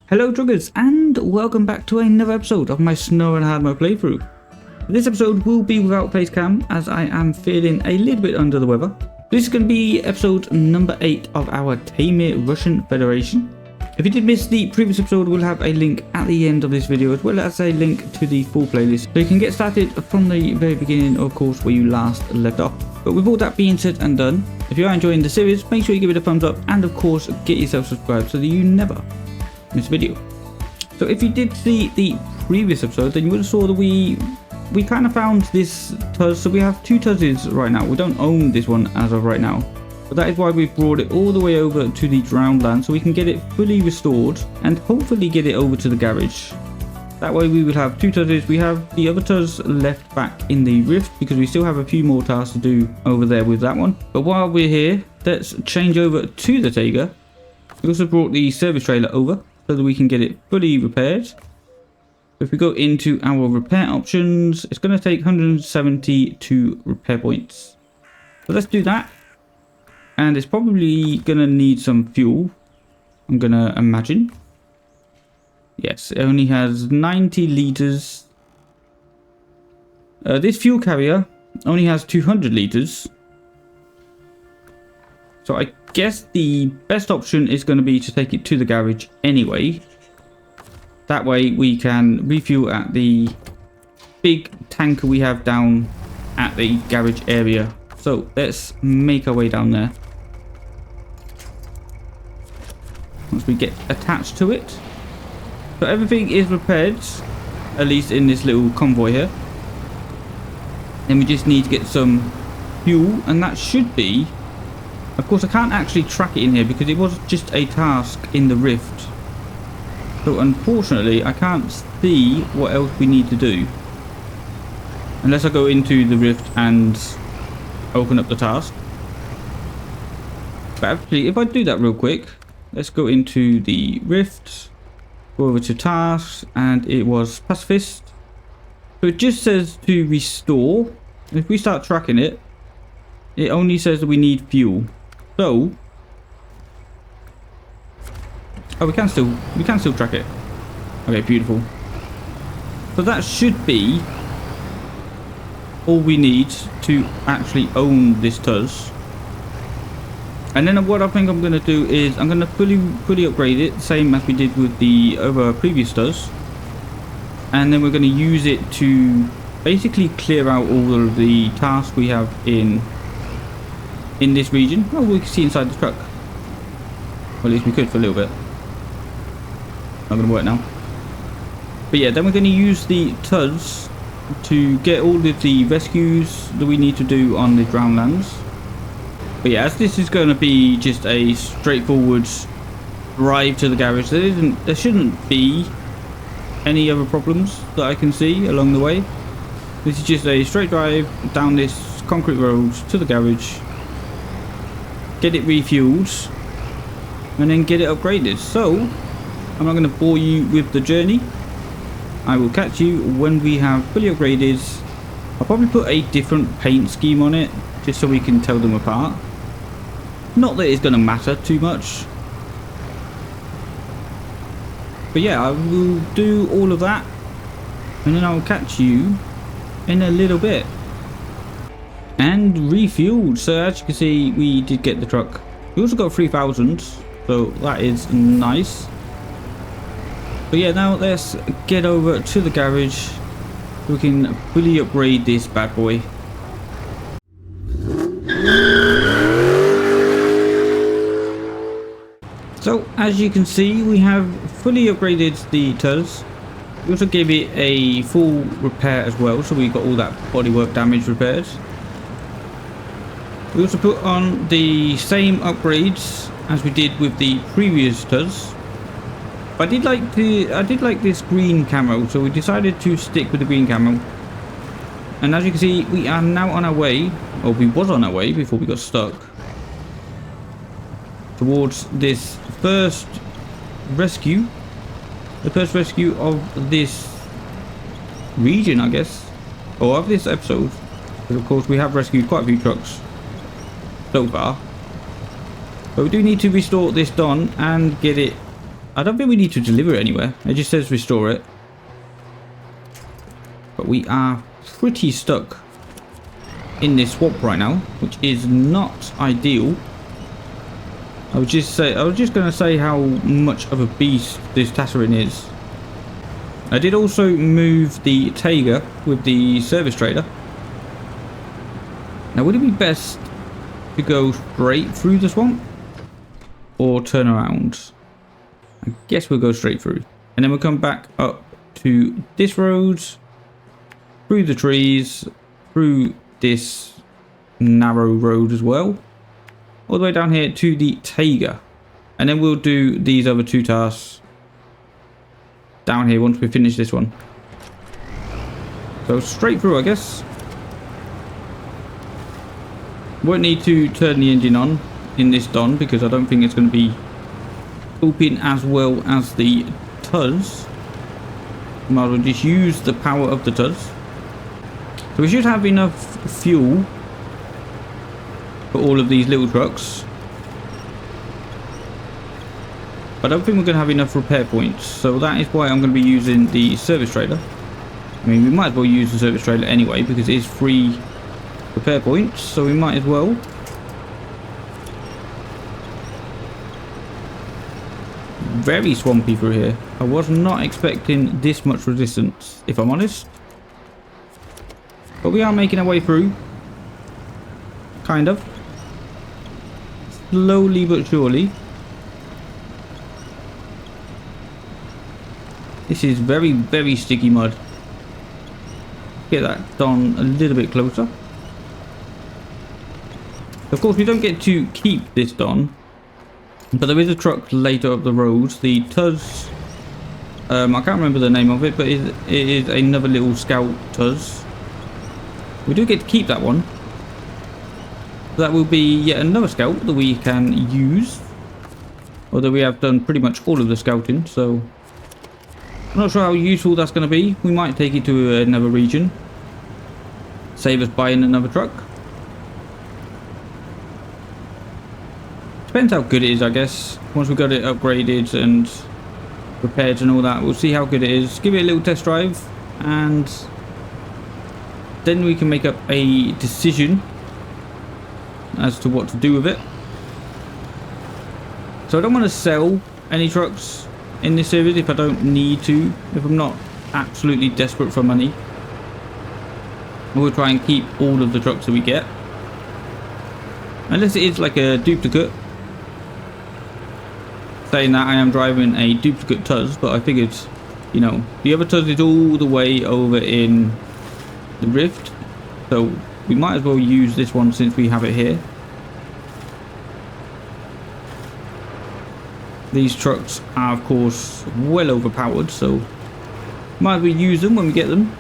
Hello truckers, and welcome back to another episode of my Snowrunner hard mode playthrough. This episode will be without face cam as I am feeling a little bit under the weather. This is going to be episode number 8 of our Tamir Russian Federation. If you did miss the previous episode, we'll have a link at the end of this video as well as a link to the full playlist, so you can get started from the very beginning, of course, where you last left off. But with all that being said and done, if you are enjoying the series, make sure you give it a thumbs up and of course get yourself subscribed so that you never miss a video. So if you did see the previous episode, then you would have saw that we kind of found this Tuz. So we have 2 Tuzes right now. We don't own this one as of right now, but that is why we've brought it all the way over to the drowned land so we can get it fully restored and hopefully get it over to the garage. That way we will have 2 Tuzes. We have the other Tuz left back in the rift because we still have a few more tasks to do over there with that one. But while we're here, let's change over to the Tiger. We also brought the service trailer over so that we can get it fully repaired. If we go into our repair options, it's going to take 172 repair points. So let's do that. And it's probably going to need some fuel, I'm going to imagine. Yes, it only has 90 liters. This fuel carrier only has 200 liters. So I guess the best option is going to be to take it to the garage anyway. That way we can refuel at the big tanker we have down at the garage area. So let's make our way down there. Once we get attached to it. So everything is repaired, at least in this little convoy here. Then we just need to get some fuel, and that should be... Of course, I can't actually track it in here because it was just a task in the rift. So unfortunately, I can't see what else we need to do. Unless I go into the rift and open up the task. But actually, if I do that real quick, let's go into the rift, go over to tasks, and it was pacifist. So it just says to restore. If we start tracking it, it only says that we need fuel. So, oh, we can still track it. Okay, beautiful. So that should be all we need to actually own this Tuz. And then what I think I'm going to do is I'm going to fully upgrade it, same as we did with the other previous Tuz. And then we're going to use it to basically clear out all of the tasks we have in this region. Oh, we can see inside the truck. Well, at least we could for a little bit. Not going to work now. But yeah, then we're going to use the Tuz to get all of the rescues that we need to do on the drowned lands. But yeah, as this is going to be just a straightforward drive to the garage, there shouldn't be any other problems that I can see along the way. This is just a straight drive down this concrete road to the garage, get it refueled, and then get it upgraded. So I'm not going to bore you with the journey. I will catch you when we have fully upgraded. I'll probably put a different paint scheme on it just so we can tell them apart. Not that it's going to matter too much, but yeah, I will do all of that and then I'll catch you in a little bit. And refueled. So as you can see, we did get the truck. We also got 3,000, so that is nice. But yeah, now let's get over to the garage so we can fully upgrade this bad boy. So as you can see, we have fully upgraded the Tuz. We also gave it a full repair as well, so we got all that bodywork damage repaired. We also put on the same upgrades as we did with the previous Tuz. I did like this green camo, so we decided to stick with the green camo. And as you can see, we are now on our way, or we was on our way before we got stuck, towards this first rescue. The first rescue of this region, I guess, or of this episode. Because of course we have rescued quite a few trucks so far. But we do need to restore this Don and get it I don't think we need to deliver it anywhere. It just says restore it. But we are pretty stuck in this swamp right now, which is not ideal. I was just gonna say how much of a beast this Tatterin is. I did also move the Taiga with the service trader. Now, would it be best to go straight through the swamp or turn around? I guess we'll go straight through, and then we'll come back up to this road, through the trees, through this narrow road as well, all the way down here to the Taiga, and then we'll do these other 2 tasks down here once we finish this one. So straight through, I guess. Won't need to turn the engine on in this Don because I don't think it's going to be open as well as the Tuz. Might as well just use the power of the Tuz. So we should have enough fuel for all of these little trucks. I don't think we're going to have enough repair points, so that is why I'm going to be using the service trailer. I mean, we might as well use the service trailer anyway because it is free repair points, so we might as well. Very swampy through here. I was not expecting this much resistance, if I'm honest. But we are making our way through. Kind of. Slowly but surely. This is very, very sticky mud. Get that done a little bit closer. Of course, we don't get to keep this Don, but there is a truck later up the road, the Tuz. I can't remember the name of it, but it is another little scout Tuz. We do get to keep that one. That will be yet another scout that we can use, although we have done pretty much all of the scouting, so I'm not sure how useful that's going to be. We might take it to another region, save us buying another truck. Depends how good it is, I guess. Once we got it upgraded and repaired and all that, we'll see how good it is. Give it a little test drive, and then we can make up a decision as to what to do with it. So I don't want to sell any trucks in this series if I don't need to, if I'm not absolutely desperate for money. We'll try and keep all of the trucks that we get, unless it is like a duplicate. Saying that, I am driving a duplicate Tuz, but I figured, you know, the other Tuz is all the way over in the Rift, so we might as well use this one since we have it here. These trucks are, of course, well overpowered, so might as well use them when we get them.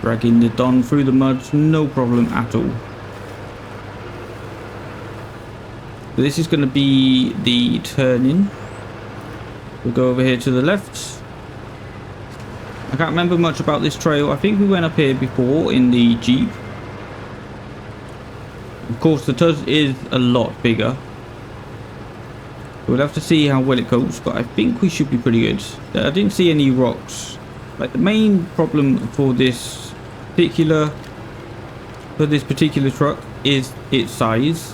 Dragging the Don through the mud, no problem at all. This is going to be the turning. We'll go over here to the left. I can't remember much about this trail. I think we went up here before in the Jeep. Of course, the Tuz is a lot bigger. We'll have to see how well it copes, but I think we should be pretty good. I didn't see any rocks. Like, the main problem for this particular truck is its size.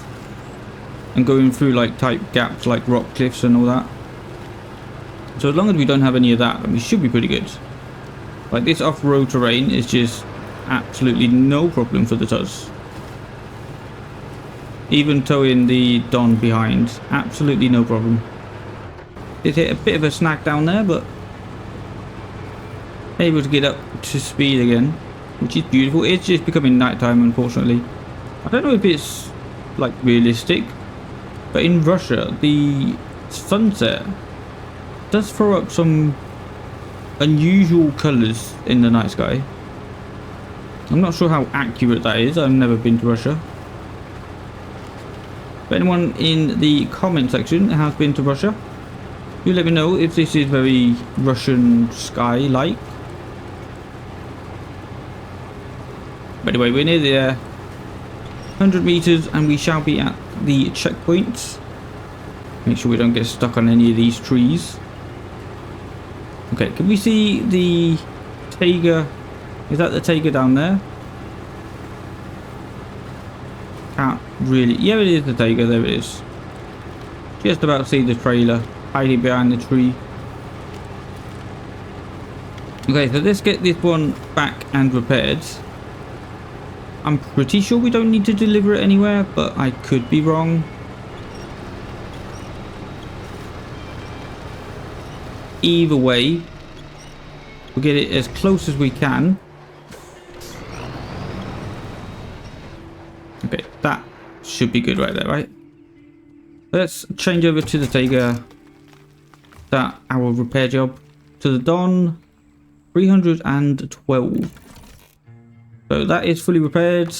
And going through like tight gaps like rock cliffs and all that. So as long as we don't have any of that, then we should be pretty good. Like, this off-road terrain is just absolutely no problem for the Tuz. Even towing the Don behind, absolutely no problem. Did hit a bit of a snag down there, but able to get up to speed again, which is beautiful. It's just becoming nighttime, unfortunately. I don't know if it's like realistic, but in Russia, the sunset does throw up some unusual colours in the night sky. I'm not sure how accurate that is. I've never been to Russia. If anyone in the comment section has been to Russia, you let me know if this is very Russian sky-like. But anyway, we're near there. 100 meters and we shall be at the checkpoint. Make sure we don't get stuck on any of these trees. Okay, can we see the Tiger? Is that the Tiger down there? Can't really. Yeah, it is the Tiger. There it is. Just about to see the trailer hiding behind the tree. Okay, so let's get this one back and repaired. I'm pretty sure we don't need to deliver it anywhere, but I could be wrong. Either way, we'll get it as close as we can. Okay, that should be good right there, right? Let's change over to the Tiger. That our repair job. To the Don, 312. So that is fully repaired.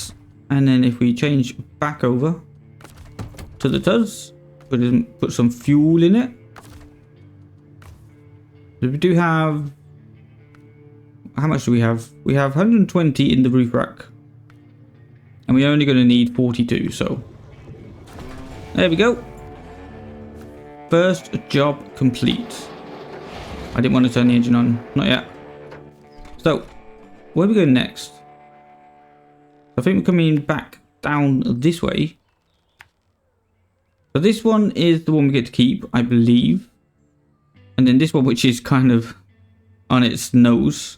And then if we change back over to the Tuz, put some fuel in it. So we do have, how much do we have? We have 120 in the roof rack. And we're only going to need 42, so there we go. First job complete. I didn't want to turn the engine on, not yet. So, where are we going next? I think we're coming back down this way. So this one is the one we get to keep, I believe. And then this one, which is kind of on its nose.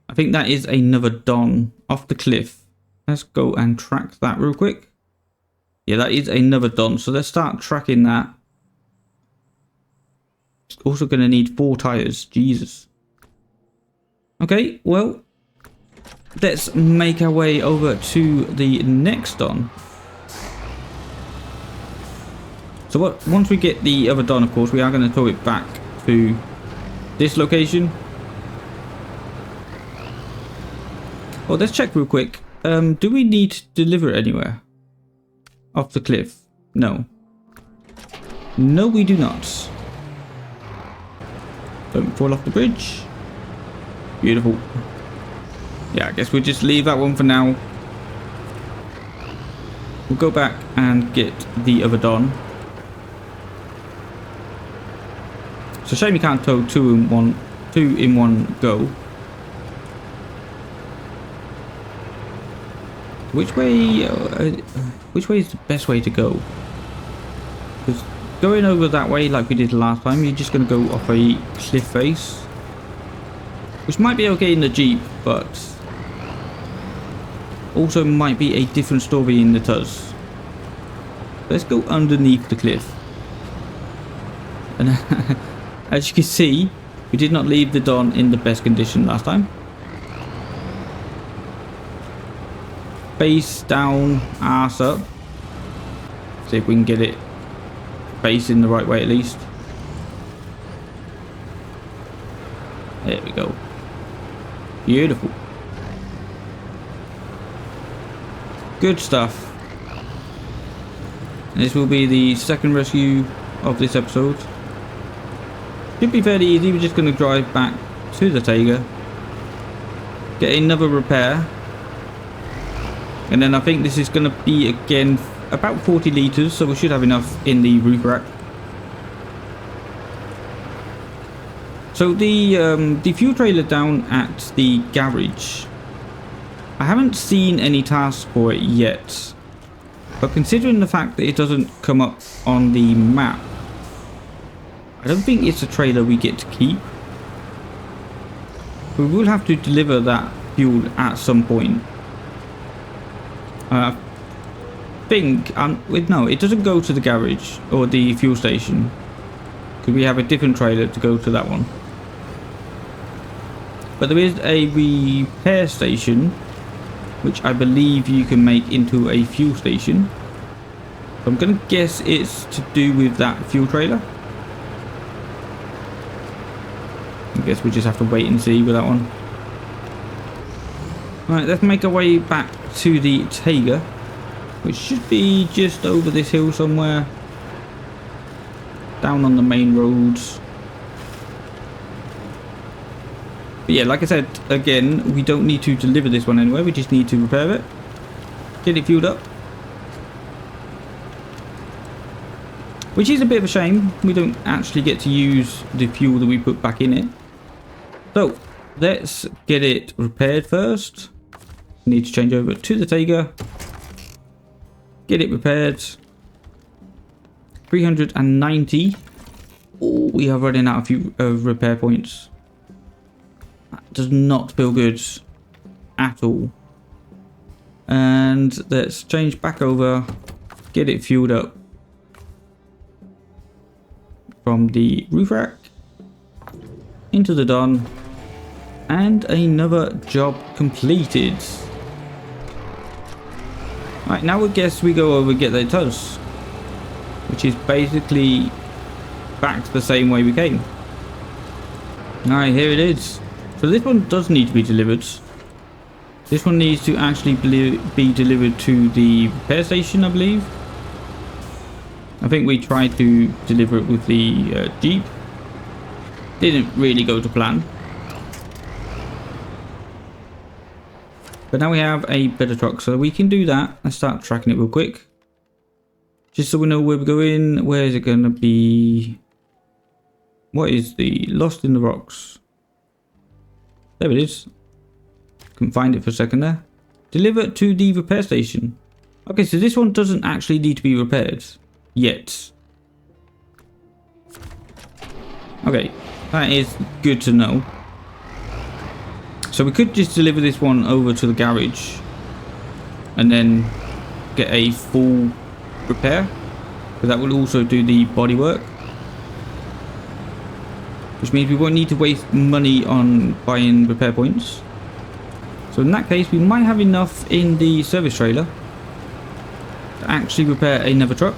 I think that is another Don off the cliff. Let's go and track that real quick. Yeah, that is another Don. So let's start tracking that. It's also going to need 4 tires. Jesus. Okay, well, let's make our way over to the next Don. So once we get the other Don, of course, we are going to tow it back to this location. Well, let's check real quick. Do we need to deliver it anywhere? Off the cliff? No. No, we do not. Don't fall off the bridge. Beautiful. Yeah, I guess we'll just leave that one for now. We'll go back and get the other Don. It's a shame you can't tow two in one go. Which way is the best way to go? Because going over that way like we did last time, you're just going to go off a cliff face. Which might be okay in the Jeep, but also might be a different story in the Tuz. Let's go underneath the cliff. And as you can see, we did not leave the Don in the best condition last time. Face down, ass up. See if we can get it facing the right way at least. There we go. Beautiful. Good stuff. This will be the second rescue of this episode. Should be fairly easy. We're just going to drive back to the Tiger, get another repair, and then I think this is going to be again about 40 litres, so we should have enough in the roof rack. So the fuel trailer down at the garage, I haven't seen any tasks for it yet, but considering the fact that it doesn't come up on the map, I don't think it's a trailer we get to keep. We will have to deliver that fuel at some point. I think, no, it doesn't go to the garage or the fuel station, because we have a different trailer to go to that one. But there is a repair station, which I believe you can make into a fuel station. So I'm going to guess it's to do with that fuel trailer. I guess we just have to wait and see with that one. Alright, let's make our way back to the Tiger, which should be just over this hill somewhere, down on the main roads. But yeah, like I said, again, we don't need to deliver this one anywhere, we just need to repair it. Get it fueled up. Which is a bit of a shame. We don't actually get to use the fuel that we put back in it. So, let's get it repaired first. Need to change over to the Tiger. Get it repaired. 390. Oh, we are running out of repair points. That does not feel good at all. And let's change back over. Get it fueled up. From the roof rack. Into the Don. And another job completed. Right, now I guess we go over and get the Tats, which is basically back to the same way we came. Alright, here it is. So this one does need to be delivered. This one needs to actually be delivered to the repair station, I believe. I think we tried to deliver it with the Jeep. Didn't really go to plan. But now we have a better truck, so we can do that. Let's start tracking it real quick. Just so we know where we're going. Where is it going to be? What is the Lost in the Rocks? There it is. Couldn't find it for a second there. Deliver to the repair station. Okay, so this one doesn't actually need to be repaired yet. Okay, that is good to know. So we could just deliver this one over to the garage and then get a full repair, but that will also do the bodywork, which means we won't need to waste money on buying repair points. So in that case, we might have enough in the service trailer to actually repair another truck.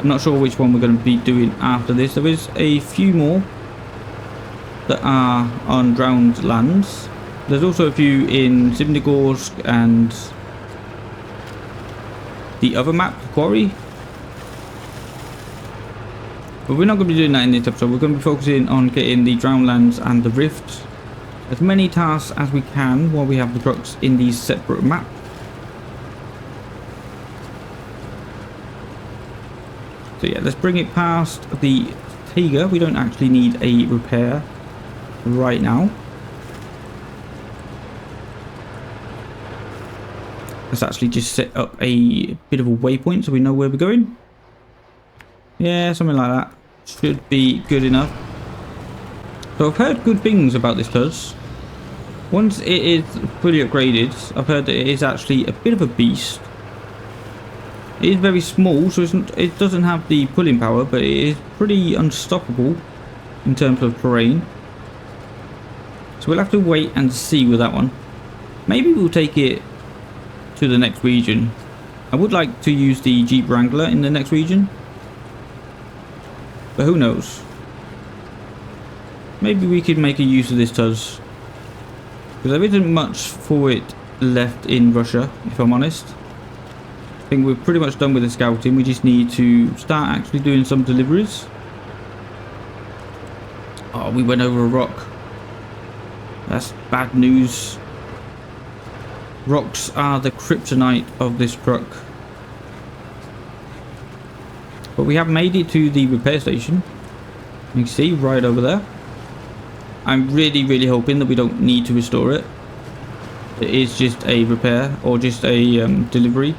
I'm not sure which one we're going to be doing after this. There is a few more that are on drowned lands. There's also a few in Zimnigorsk and the other map, Quarry. But we're not going to be doing that in this episode. We're going to be focusing on getting the drowned lands and the rift. As many tasks as we can while we have the trucks in these separate map. So yeah, let's bring it past the Tiger. We don't actually need a repair right now. Let's actually just set up a bit of a waypoint so we know where we're going. Yeah, something like that should be good enough. So I've heard good things about this Tats. Once it is fully upgraded, I've heard that it is actually a bit of a beast. It is very small, so it doesn't have the pulling power, but it is pretty unstoppable in terms of terrain. So we'll have to wait and see with that one. Maybe we'll take it to the next region. I would like to use the Jeep Wrangler in the next region, but who knows. Maybe we could make a use of this Tats, because there isn't much for it left in Russia, if I'm honest. I think we're pretty much done with the scouting. We just need to start actually doing some deliveries. Oh, we went over a rock. That's bad news. Rocks are the kryptonite of this truck. But we have made it to the repair station. You can see right over there. I'm really hoping that we don't need to restore it. It is just a repair or just a delivery.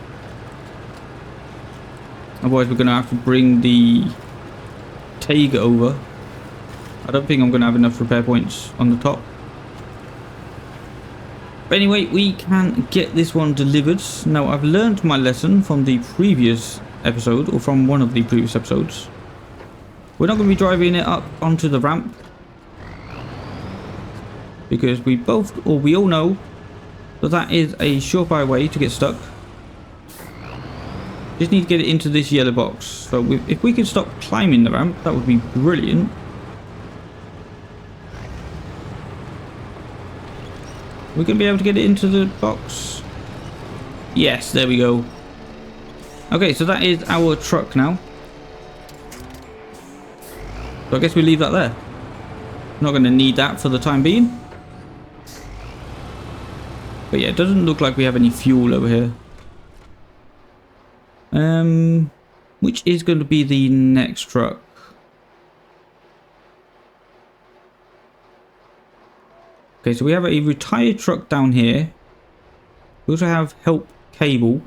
Otherwise we're going to have to bring the Tiger over. I don't think I'm going to have enough repair points on the top. But anyway, we can get this one delivered. Now, I've learned my lesson from the previous episode, or from one of the previous episodes. We're not going to be driving it up onto the ramp, because we all know that that is a surefire way to get stuck. Just need to get it into this yellow box. So if we could stop climbing the ramp, that would be brilliant. We're going to be able to get it into the box. Yes, there we go. Okay, so that is our truck now. So I guess we leave that there. Not going to need that for the time being. But yeah, it doesn't look like we have any fuel over here. Which is going to be the next truck? Okay, so we have a retired truck down here. We also have help cable,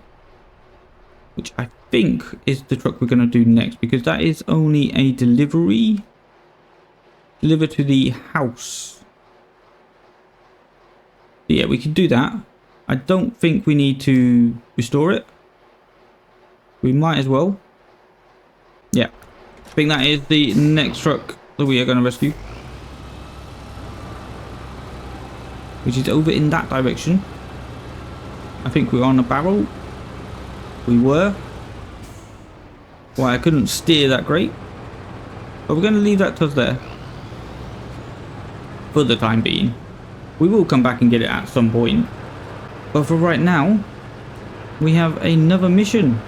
which I think is the truck we're going to do next, because that is only a delivery. Deliver to the house. Yeah, we can do that. I don't think we need to restore it. We might as well. Yeah, I think that is the next truck that we are going to rescue, which is over in that direction. I think we're on a barrel. We were. Well, I couldn't steer that great, but we're going to leave that to us there for the time being. We will come back and get it at some point, but for right now we have another mission.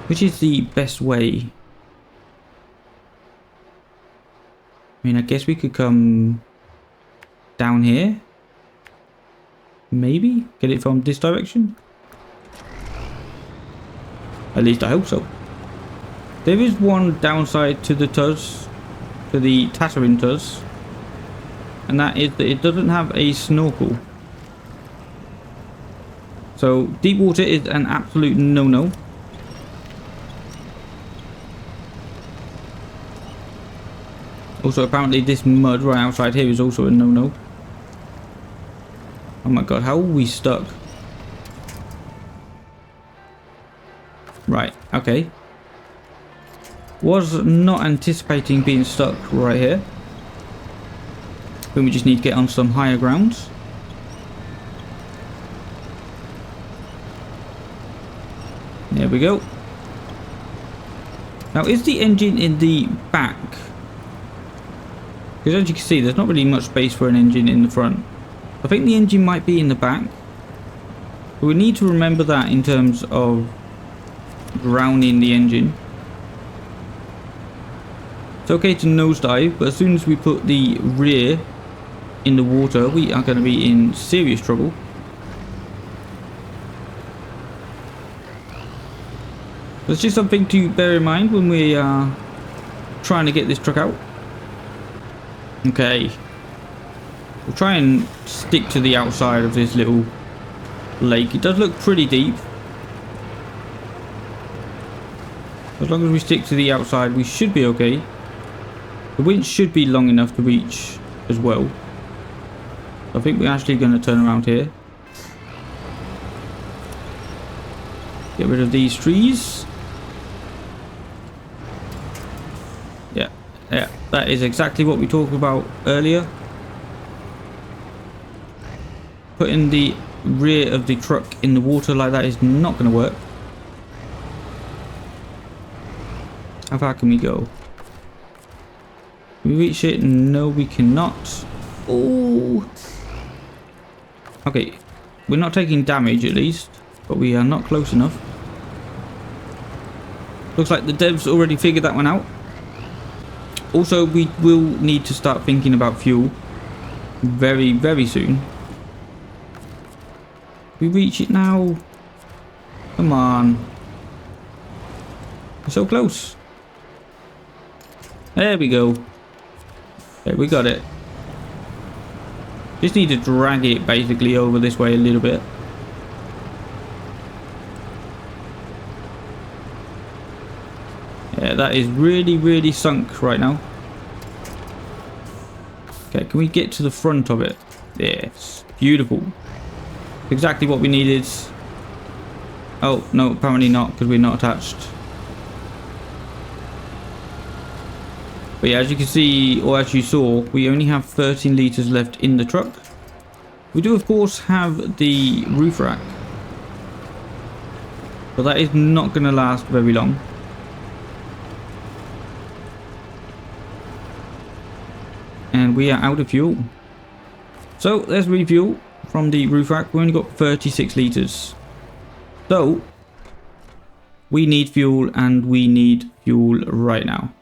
Which is the best way? I mean, I guess we could come down here. Maybe get it from this direction. At least I hope so. There is one downside to the Tats, to the Tats, and that is that it doesn't have a snorkel. So deep water is an absolute no-no. Also, apparently this mud right outside here is also a no-no. Oh my god, how are we stuck? Right, okay. Was not anticipating being stuck right here. Then we just need to get on some higher grounds. There we go. Now, is the engine in the back? Because as you can see, there's not really much space for an engine in the front. I think the engine might be in the back. But we need to remember that in terms of drowning the engine. It's okay to nosedive, but as soon as we put the rear in the water, we are going to be in serious trouble. That's just something to bear in mind when we are trying to get this truck out. Okay, we'll try and stick to the outside of this little lake. It does look pretty deep. As long as we stick to the outside, we should be okay. The winch should be long enough to reach as well. I think we're actually going to turn around here. Get rid of these trees. Yeah, that is exactly what we talked about earlier. Putting the rear of the truck in the water like that is not going to work. How far can we go? Can we reach it? No, we cannot. Oh. Okay, we're not taking damage at least, but we are not close enough. Looks like the devs already figured that one out. Also, we will need to start thinking about fuel very, very soon. We reach it now. Come on. We're so close. There we go. Okay, we got it. Just need to drag it basically over this way a little bit. Yeah, that is really, really sunk right now. Okay, can we get to the front of it? Yes, beautiful. Exactly what we needed. Oh, no, apparently not, because we're not attached. But yeah, as you can see, or as you saw, we only have 13 litres left in the truck. We do, of course, have the roof rack. But that is not going to last very long. And we are out of fuel. So let's refuel from the roof rack. We only got 36 litres. So we need fuel, and we need fuel right now.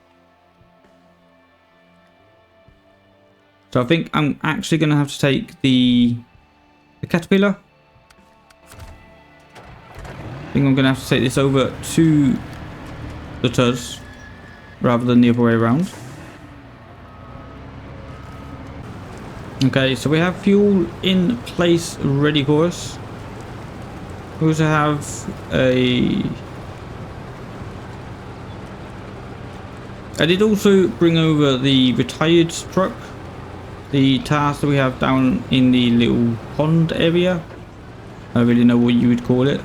So I think I'm actually going to have to take the the caterpillar. I think I'm going to have to take this over to the Tats rather than the other way around. Okay, so we have fuel in place ready for us. We also have a... I did also bring over the retired truck, the Tats that we have down in the little pond area. I don't really know what you would call it.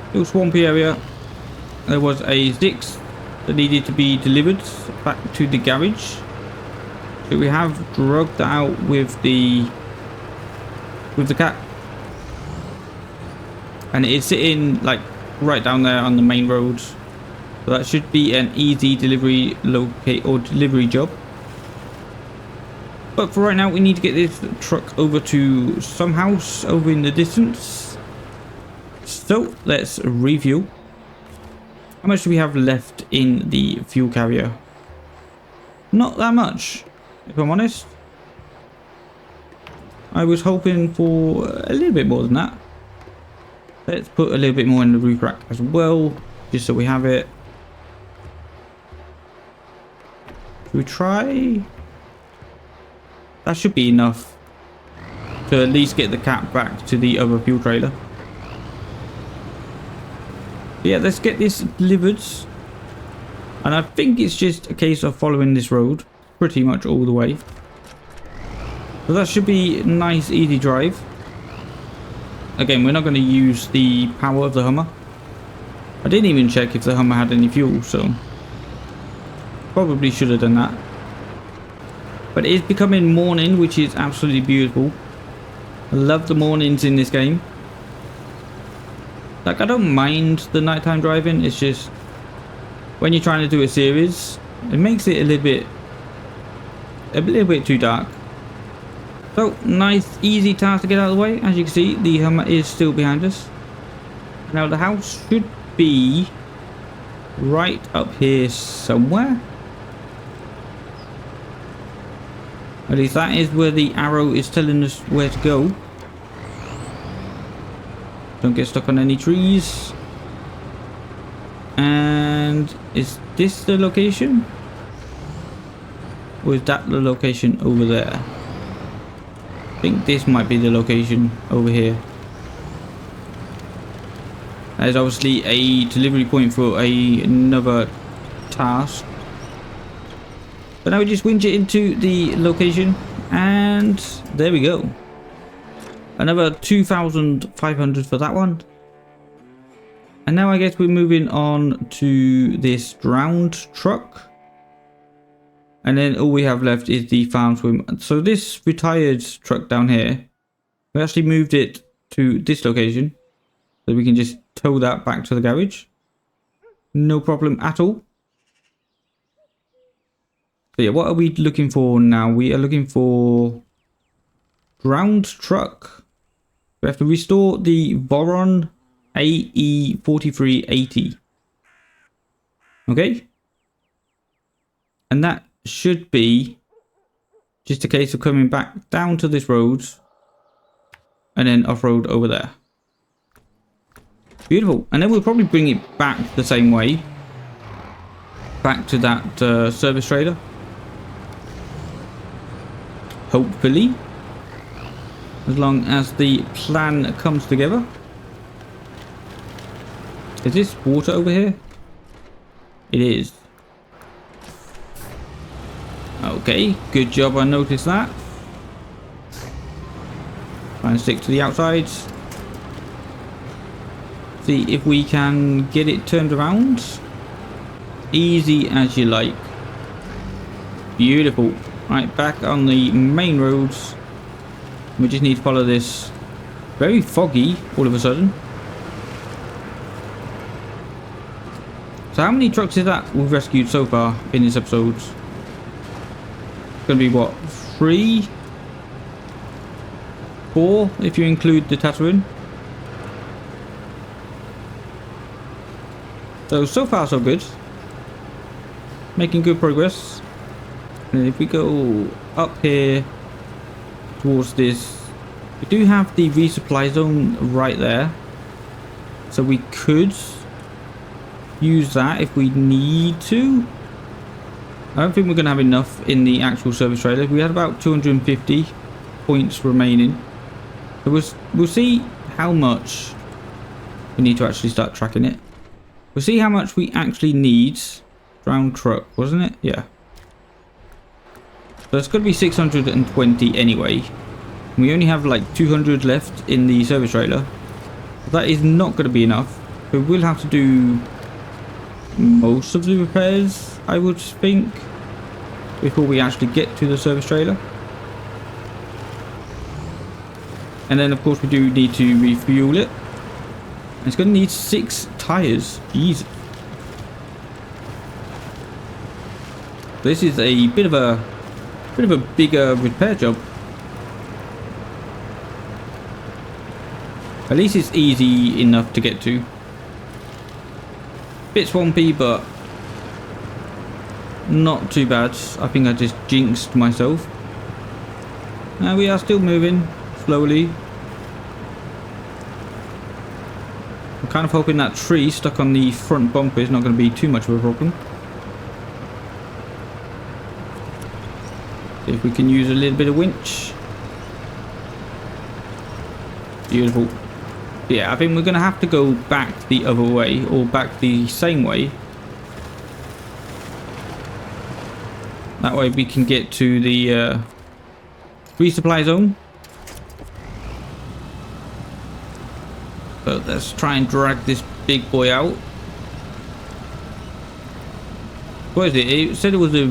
Little swampy area. There was a 6 that needed to be delivered back to the garage. So we have drugged that out with the cat. And it's sitting like right down there on the main road. So that should be an easy delivery delivery job. But for right now, we need to get this truck over to some house over in the distance. So let's refuel. How much do we have left in the fuel carrier? Not that much, if I'm honest. I was hoping for a little bit more than that. Let's put a little bit more in the roof rack as well, just so we have it. Should we try? That should be enough to at least get the cat back to the other fuel trailer. Yeah, let's get this delivered. And I think it's just a case of following this road pretty much all the way. So that should be a nice, easy drive. Again, we're not going to use the power of the Hummer. I didn't even check if the Hummer had any fuel, so probably should have done that. But it is becoming morning, which is absolutely beautiful. I love the mornings in this game. Like, I don't mind the nighttime driving. It's just when you're trying to do a series, it makes it a little bit too dark. So nice, easy task to get out of the way. As you can see, the Hummer is still behind us. Now the house should be right up here somewhere. At least that is where the arrow is telling us where to go. Don't get stuck on any trees. And is this the location? Or is that the location over there? I think this might be the location over here. That is obviously a delivery point for another task. But now we just winch it into the location, and there we go. Another 2,500 for that one. And now I guess we're moving on to this drowned truck. And then all we have left is the farm swim. So this retired truck down here, we actually moved it to this location. So we can just tow that back to the garage. No problem at all. So yeah, what are we looking for now? We are looking for drowned truck. We have to restore the Boron AE03E08. Okay. And that should be just a case of coming back down to this road and then off-road over there. Beautiful. And then we'll probably bring it back the same way. Back to that service trailer. Hopefully. As long as the plan comes together. Is this water over here? It is. Okay, good job, I noticed that. Try and stick to the outsides. See if we can get it turned around. Easy as you like. Beautiful. Right, back on the main roads. We just need to follow this. Very foggy all of a sudden. So how many trucks is that we've rescued so far in this episode? It's going to be what? 3? 4 if you include the Tatooine. So far so good. Making good progress. And if we go up here towards this We do have the resupply zone right there, so we could use that if we need to. I don't think we're going to have enough in the actual service trailer. We had about 250 points remaining. So we'll see how much we need to actually start tracking it. We'll see how much we actually need. Round truck, wasn't it? Yeah. So it's going to be 620 anyway. We only have like 200 left in the service trailer. That is not going to be enough. We will have to do most of the repairs, I would think, before we actually get to the service trailer. And then of course we do need to refuel it. It's going to need 6 tires. Jesus. This is a bit of a bigger repair job. At least it's easy enough to get to. Bit swampy, but not too bad. I think I just jinxed myself. Now we are still moving slowly. I'm kind of hoping that tree stuck on the front bumper is not going to be too much of a problem. See if we can use a little bit of winch. Beautiful. Yeah, I think we're going to have to go back the other way, or back the same way. That way we can get to the resupply zone. So let's try and drag this big boy out. What is it? It said it was a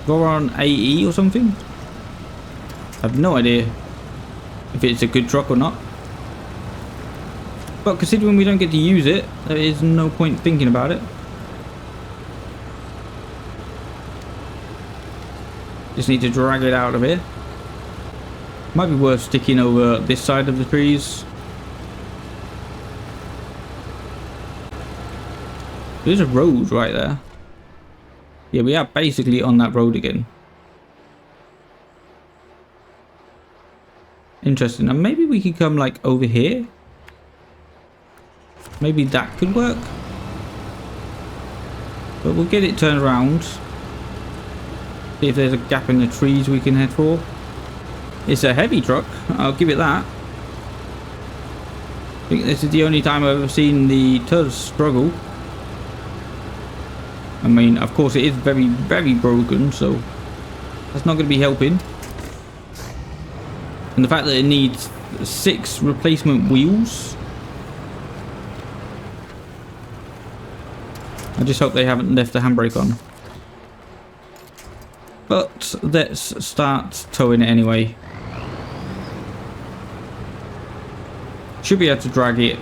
Voron AE or something. I have no idea if it's a good truck or not. But considering we don't get to use it, there is no point thinking about it. Just need to drag it out of here. Might be worth sticking over this side of the trees. There's a road right there. Yeah, we are basically on that road again. Interesting. And maybe we could come like over here. Maybe that could work. But we'll get it turned around. See if there's a gap in the trees we can head for. It's a heavy truck, I'll give it that. I think this is the only time I've ever seen the Tats struggle. I mean, of course it is very, very broken, so that's not going to be helping. And the fact that it needs 6 replacement wheels. I just hope they haven't left the handbrake on. But let's start towing it anyway. Should be able to drag it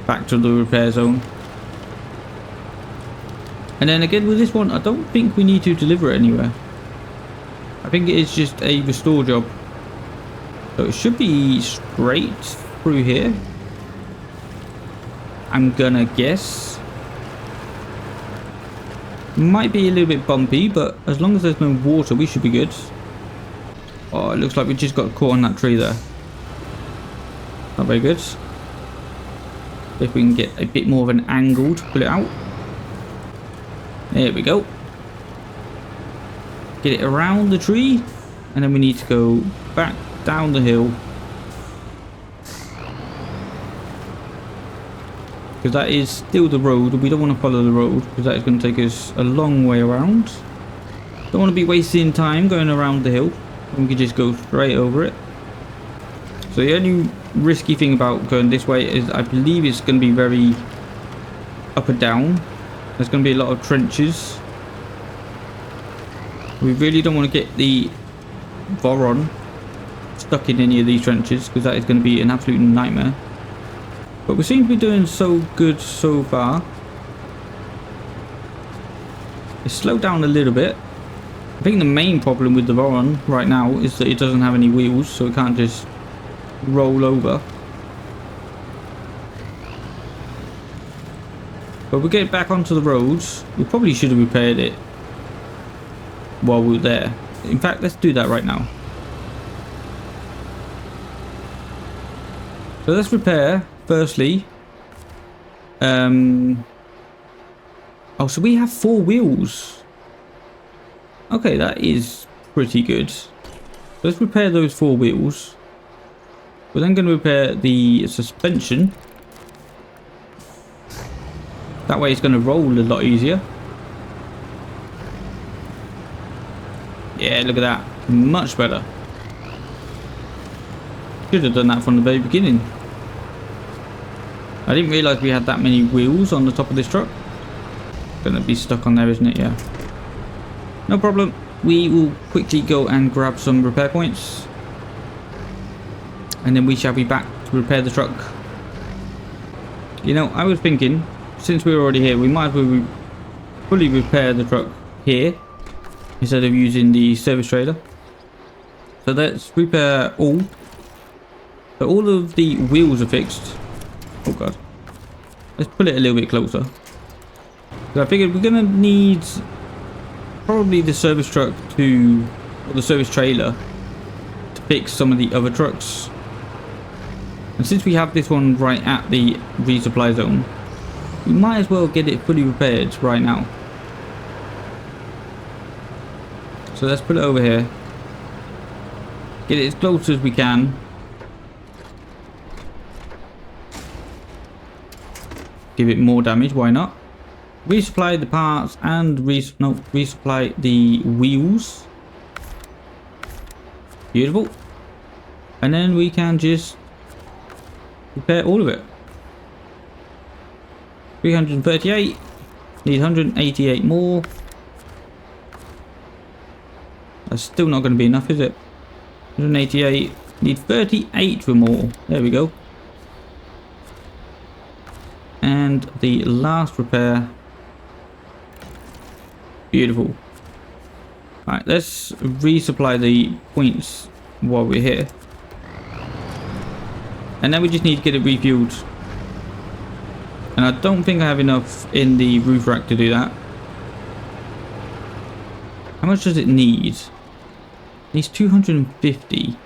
back to the repair zone. And then again with this one, I don't think we need to deliver it anywhere. I think it is just a restore job. So it should be straight through here, I'm gonna guess. Might be a little bit bumpy, but as long as there's no water, we should be good. Oh, it looks like we just got caught on that tree there. Not very good. If we can get a bit more of an angle to pull it out. There we go. Get it around the tree, and then we need to go back down the hill. Because that is still the road. We don't want to follow the road because that is going to take us a long way around. Don't want to be wasting time going around the hill. We can just go straight over it. So the only risky thing about going this way is I believe it's going to be very up and down. There's going to be a lot of trenches. We really don't want to get the Voron stuck in any of these trenches because that is going to be an absolute nightmare. But we seem to be doing so good so far. It's slowed down a little bit. I think the main problem with the Voron right now is that it doesn't have any wheels, so it can't just roll over. But we'll get back onto the roads. We probably should have repaired it while we were there. In fact, let's do that right now. So let's repair, firstly. Oh, so we have 4 wheels. Okay, that is pretty good. Let's repair those 4 wheels. We're then going to repair the suspension. That way it's going to roll a lot easier. Yeah, look at that. Much better. Should have done that from the very beginning. I didn't realise we had that many wheels on the top of this truck. Gonna be stuck on there, isn't it? Yeah. No problem. We will quickly go and grab some repair points. And then we shall be back to repair the truck. You know, I was thinking, since we're already here, we might as well fully repair the truck here instead of using the service trailer. So let's repair all. So all of the wheels are fixed. Oh god. Let's pull it a little bit closer. So I figured we're gonna need probably the service truck or the service trailer to fix some of the other trucks. And since we have this one right at the resupply zone, we might as well get it fully repaired right now. So let's put it over here. Get it as close as we can. Give it more damage, why not? Resupply the parts and resupply the wheels. Beautiful. And then we can just repair all of it. 338. Need 188 more. That's still not going to be enough, is it? 188. Need 38 for more. There we go. And the last repair. Beautiful. Alright, let's resupply the points while we're here. And then we just need to get it refueled. And I don't think I have enough in the roof rack to do that. How much does it need? It needs 250.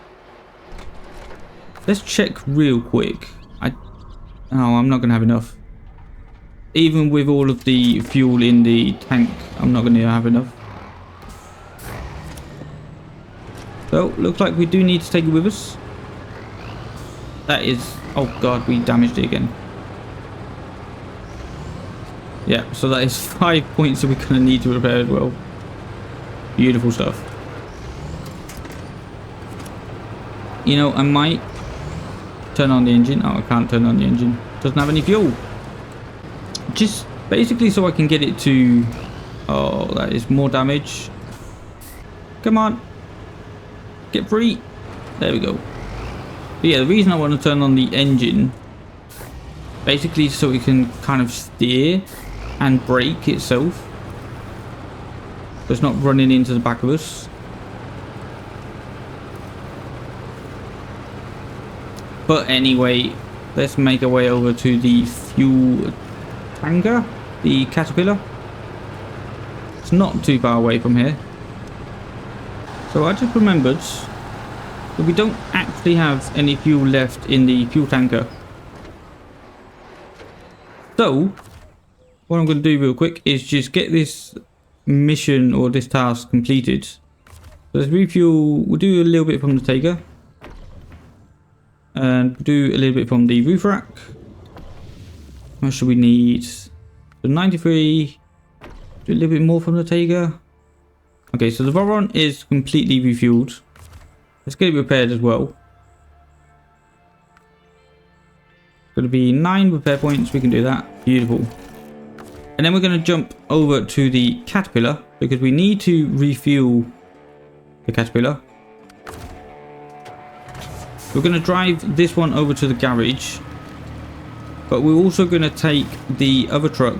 Let's check real quick. Oh, I'm not going to have enough. Even with all of the fuel in the tank, I'm not going to have enough. So, looks like we do need to take it with us. That is... oh god, we damaged it again. Yeah, so that is 5 points that we're going to need to repair as well. Beautiful stuff. You know, I might turn on the engine. Oh, I can't turn on the engine. Doesn't have any fuel. Just basically so I can get it to... oh, that is more damage. Come on. Get free. There we go. But yeah, the reason I want to turn on the engine, basically so it can kind of steer and brake itself. So it's not running into the back of us. But anyway, let's make our way over to the fuel tanker, the Caterpillar. It's not too far away from here. So I just remembered that we don't actually have any fuel left in the fuel tanker. So what I'm going to do real quick is just get this mission or this task completed. So let's refuel. We'll do a little bit from the Taker. And do a little bit from the roof rack. How much should we need? So 93. Do a little bit more from the Taker. Okay, so the Voron is completely refueled. Let's get it repaired as well. Going to be 9 repair points. We can do that. Beautiful. And then we're going to jump over to the Caterpillar because we need to refuel the Caterpillar. We're going to drive this one over to the garage, but we're also going to take the other truck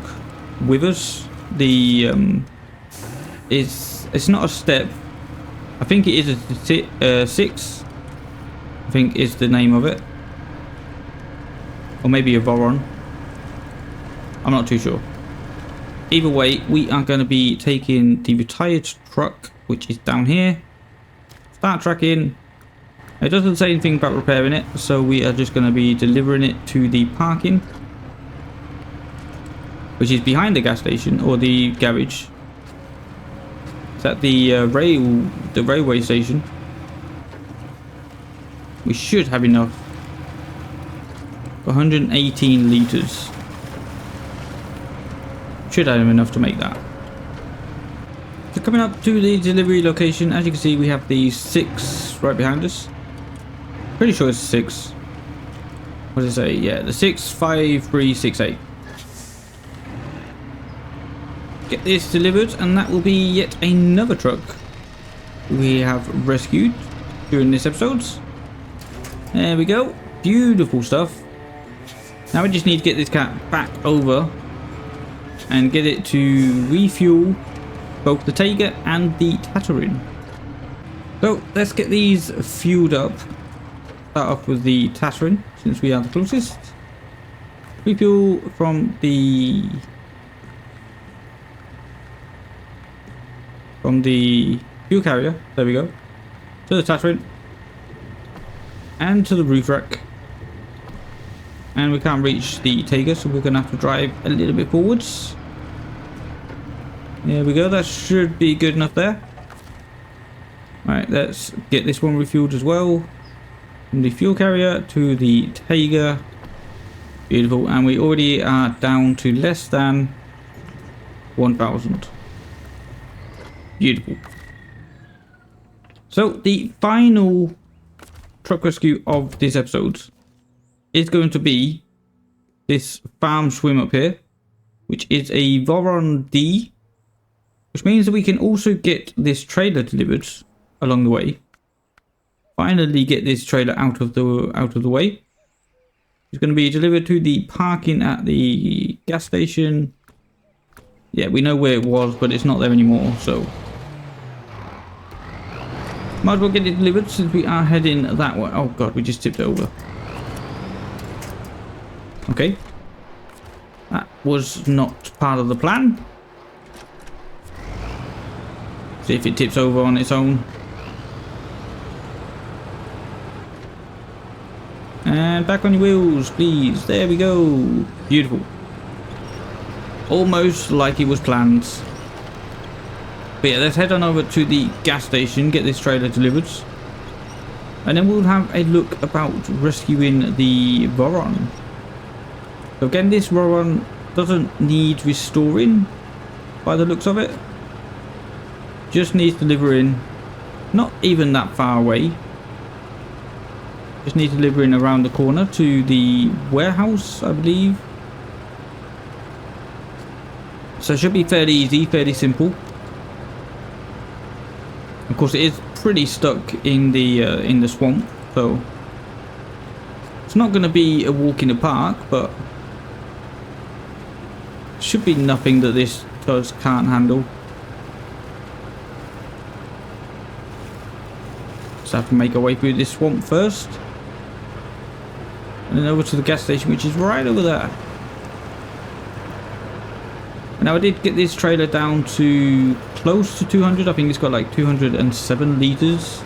with us. The it's not a step. I think it is a 6. I think is the name of it, or maybe a Voron. I'm not too sure. either way, we are going to be taking the retired truck, which is down here. Start tracking. It doesn't say anything about repairing it, so we are just going to be delivering it to the parking, which is behind the gas station or the garage. It's at the railway station. We should have enough. 118 litres. Should have enough to make that. So coming up to the delivery location, as you can see, we have the 6 right behind us. Pretty sure it's 6. What does it say? Yeah, the 65368. Get this delivered, and that will be yet another truck we have rescued during this episode. There we go. Beautiful stuff. Now we just need to get this cat back over and get it to refuel both the Tiger and the Tatterin. So let's get these fueled up. Start off with the Tatterin, since we are the closest. Refuel from the fuel carrier. There we go. To the Tatterin. And to the roof rack. And we can't reach the Tiger, so we're going to have to drive a little bit forwards. There we go. That should be good enough there. Alright, let's get this one refueled as well. From the fuel carrier to the Tiger. Beautiful. And we already are down to less than 1,000. Beautiful. So the final truck rescue of this episode is going to be this farm swim up here, which is a Voron D, which means that we can also get this trailer delivered along the way. Finally get this trailer out of the way. It's going to be delivered to the parking at the gas station. Yeah, we know where it was, but it's not there anymore, so might as well get it delivered since we are heading that way. Oh god, we just tipped it over. Okay. That was not part of the plan. See if it tips over on its own. And back on your wheels, please. There we go. Beautiful. Almost like it was planned. But yeah, let's head on over to the gas station, get this trailer delivered. And then we'll have a look about rescuing the Voron. So again, this Voron doesn't need restoring by the looks of it. Just needs delivering. Not even that far away. Just need delivering around the corner to the warehouse, I believe. So it should be fairly easy, fairly simple. Of course, it is pretty stuck in the swamp, so it's not going to be a walk in the park, but should be nothing that this can't handle. Just have to make our way through this swamp first. And then over to the gas station, which is right over there. Now I did get this trailer down to close to 200. I think it's got like 207 litres.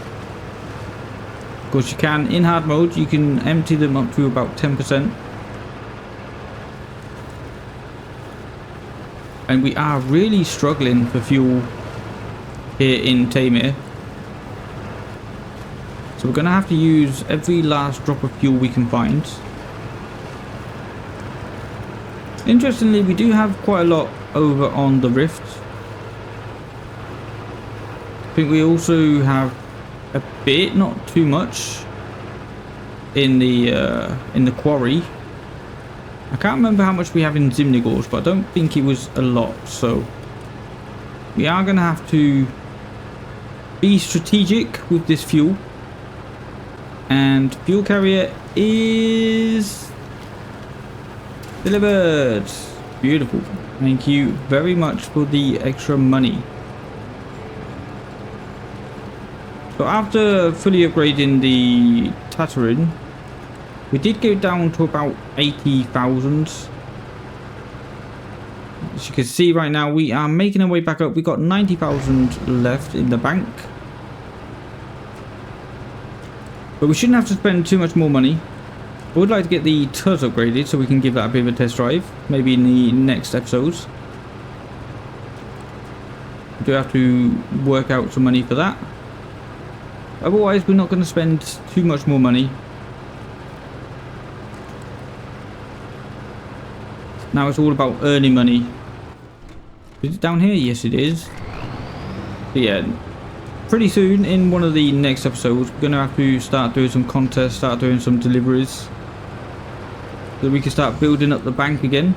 Of course you can, in hard mode, you can empty them up to about 10%. And we are really struggling for fuel here in Tamir. So we're going to have to use every last drop of fuel we can find. Interestingly, we do have quite a lot over on the Rift. I think we also have a bit, not too much, in the quarry. I can't remember how much we have in Zimnigors, but I don't think it was a lot. So we are going to have to be strategic with this fuel. And fuel carrier is delivered. Beautiful. Thank you very much for the extra money. So after fully upgrading the Tatterin, we did go down to about 80,000. As you can see right now, we are making our way back up. We got 90,000 left in the bank. But we shouldn't have to spend too much more money. I would like to get the Tats upgraded so we can give that a bit of a test drive. Maybe in the next episodes. We do have to work out some money for that. Otherwise, we're not going to spend too much more money. Now it's all about earning money. Is it down here? Yes, it is. But yeah, pretty soon in one of the next episodes, we're going to have to start doing some contests, start doing some deliveries. So we can start building up the bank again.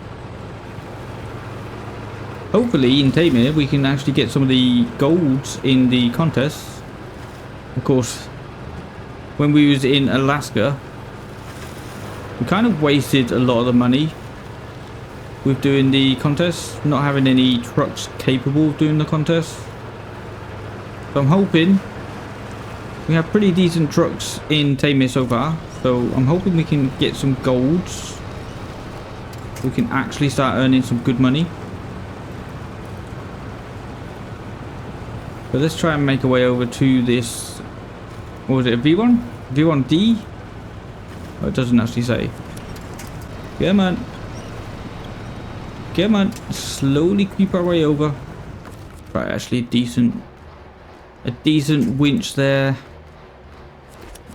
Hopefully in Tamir we can actually get some of the golds in the contests. Of course, when we was in Alaska, we kind of wasted a lot of the money with doing the contests, not having any trucks capable of doing the contests. So I'm hoping we have pretty decent trucks in Tamir so far. So I'm hoping we can get some golds. We can actually start earning some good money. But let's try and make our way over to this. What was it? A V1? V1D? Oh, it doesn't actually say. Come on. Come on. Slowly creep our way over. Right, actually a decent winch there.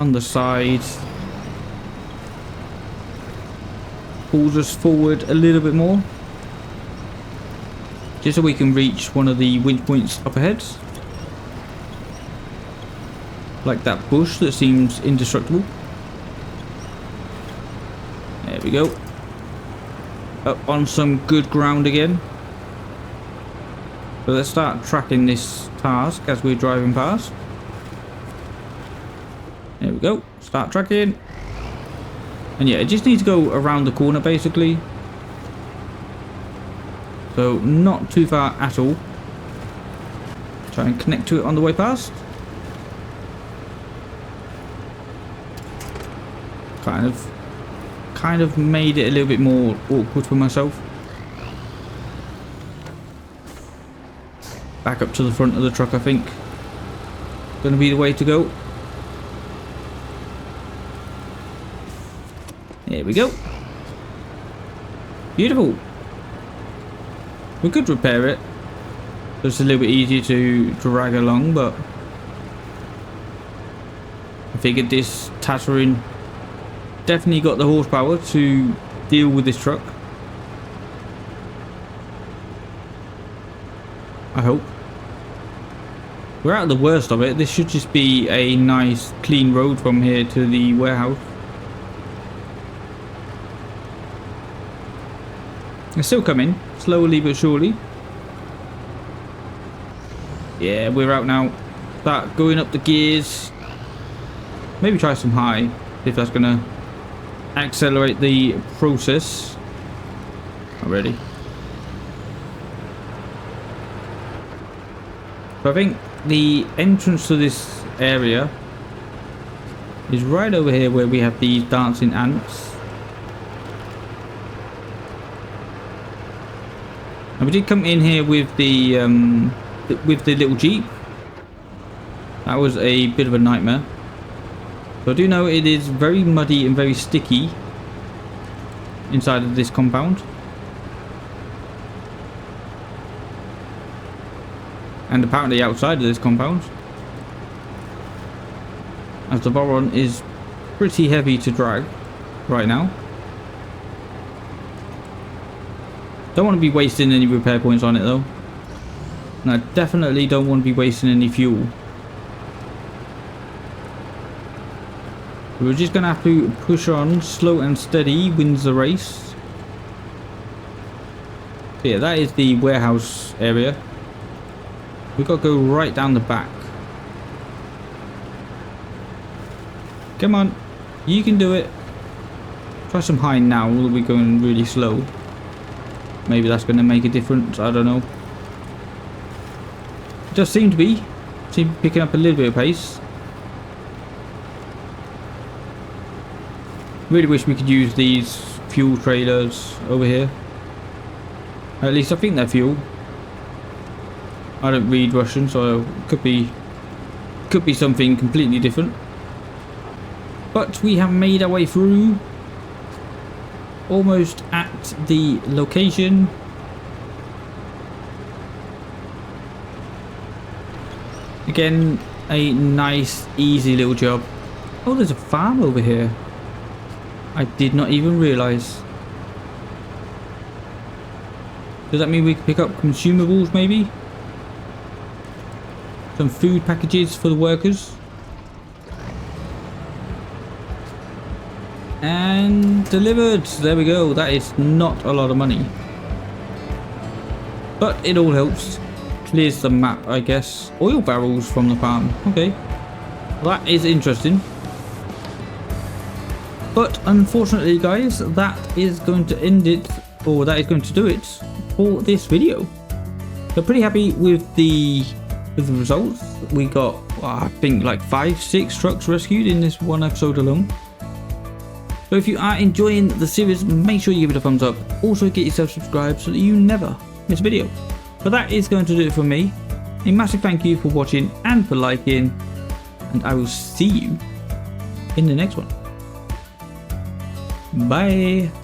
On the side. Pulls us forward a little bit more. Just so we can reach one of the winch points up ahead. Like that bush that seems indestructible. There we go. Up on some good ground again. So let's start tracking this task as we're driving past. There we go. Start tracking. And yeah, it just needs to go around the corner basically. So not too far at all. Try and connect to it on the way past. Kind of made it a little bit more awkward for myself. Back up to the front of the truck, I think. Gonna be the way to go. There we go. Beautiful. We could repair it. It's a little bit easier to drag along, but I figured this Tatooine definitely got the horsepower to deal with this truck. I hope. We're out of the worst of it. This should just be a nice clean road from here to the warehouse. It's still coming, slowly but surely. Yeah, we're out now. Start going up the gears. Maybe try some high, if that's gonna accelerate the process. Already. So I think the entrance to this area is right over here where we have these dancing ants. And we did come in here with the little Jeep. That was a bit of a nightmare. So I do know it is very muddy and very sticky inside of this compound. And apparently outside of this compound. As the Voron is pretty heavy to drag right now. Don't want to be wasting any repair points on it though. And I definitely don't want to be wasting any fuel. We're just going to have to push on, slow and steady wins the race. So yeah, that is the warehouse area. We've got to go right down the back. Come on, you can do it. Try some high now, we'll be going really slow. Maybe that's going to make a difference, I don't know. It does seem to be picking up a little bit of pace. Really wish we could use these fuel trailers over here. At least I think they're fuel. I don't read Russian, so it could be something completely different. But we have made our way through, almost at the location. Again, a nice, easy little job. Oh, there's a farm over here. I did not even realise. Does that mean we can pick up consumables, maybe? Some food packages for the workers. And delivered. There we go. That is not a lot of money. But it all helps. Clears the map, I guess. Oil barrels from the farm. Okay. Well, that is interesting. But unfortunately, guys, that is going to end it, or that is going to do it for this video. So pretty happy with the results. We got, I think, like 5-6 trucks rescued in this one episode alone. So if you are enjoying the series, make sure you give it a thumbs up. Also get yourself subscribed so that you never miss a video. But that is going to do it for me. A massive thank you for watching and for liking, and I will see you in the next one. Bye.